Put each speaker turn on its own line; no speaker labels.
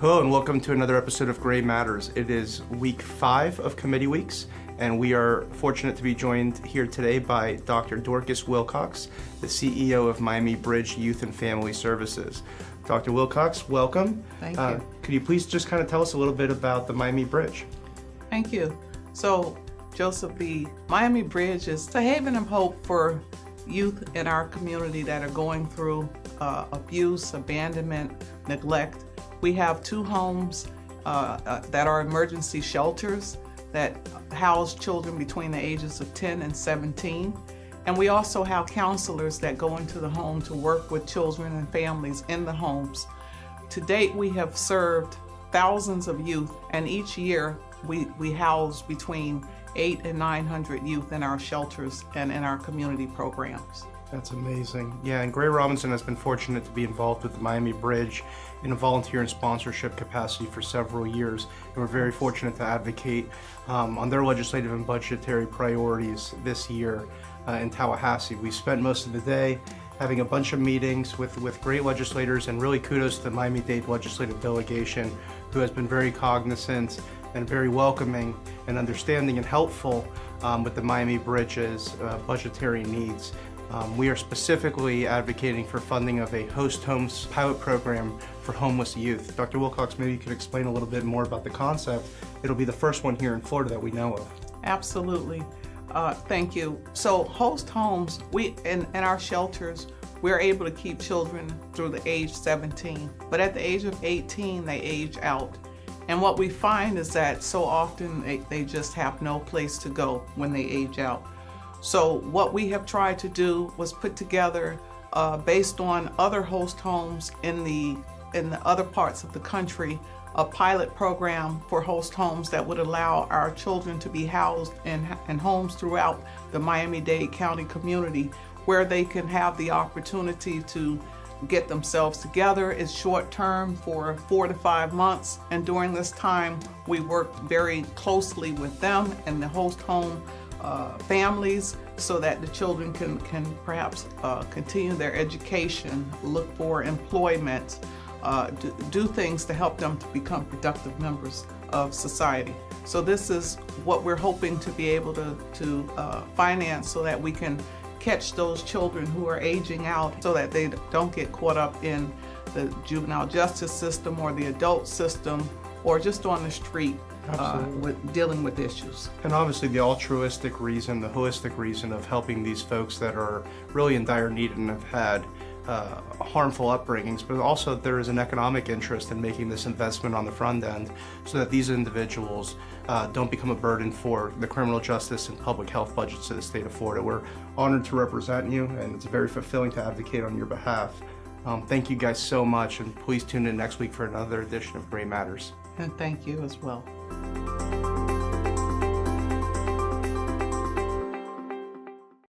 Hello and welcome to another episode of Gray Matters. It is week 5 of committee weeks, and we are fortunate to be joined here today by Dr. Dorcas Wilcox, the CEO of Miami Bridge Youth and Family Services. Dr. Wilcox, welcome.
Thank you.
Could you please just kind of tell us a little bit about the Miami Bridge?
Thank you. So, Joseph, the Miami Bridge is the haven of hope for youth in our community that are going through abuse, abandonment, neglect. We have 2 homes that are emergency shelters that house children between the ages of 10 and 17. And we also have counselors that go into the home to work with children and families in the homes. To date, we have served thousands of youth, and each year we house between 800 and 900 youth in our shelters and in our community programs.
That's amazing. Yeah, and Gray Robinson has been fortunate to be involved with the Miami Bridge in a volunteer and sponsorship capacity for several years. And we're very fortunate to advocate on their legislative and budgetary priorities this year in Tallahassee. We spent most of the day having a bunch of meetings with great legislators, and really kudos to the Miami-Dade legislative delegation, who has been very cognizant and very welcoming and understanding and helpful with the Miami Bridge's budgetary needs. We are specifically advocating for funding of a host homes pilot program for homeless youth. Dr. Wilcox, maybe you could explain a little bit more about the concept. It'll be the first one here in Florida that we know of.
Absolutely. Thank you. So host homes, in our shelters, we're able to keep children through the age 17, but at the age of 18, they age out. And what we find is that so often they just have no place to go when they age out. So what we have tried to do was put together, based on other host homes in the other parts of the country, a pilot program for host homes that would allow our children to be housed in homes throughout the Miami-Dade County community, where they can have the opportunity to get themselves together. It's short term for 4 to 5 months, and during this time we work very closely with them and the host home families, so that the children can perhaps continue their education, look for employment, do things to help them to become productive members of society. So this is what we're hoping to be able to finance, so that we can catch those children who are aging out, so that they don't get caught up in the juvenile justice system or the adult system, or just on the street dealing with issues.
And obviously the altruistic reason, the holistic reason of helping these folks that are really in dire need and have had harmful upbringings, but also there is an economic interest in making this investment on the front end, so that these individuals don't become a burden for the criminal justice and public health budgets of the state of Florida. We're honored to represent you, and it's very fulfilling to advocate on your behalf. Thank you guys so much, and please tune in next week for another edition of Gray Matters.
And thank you as well.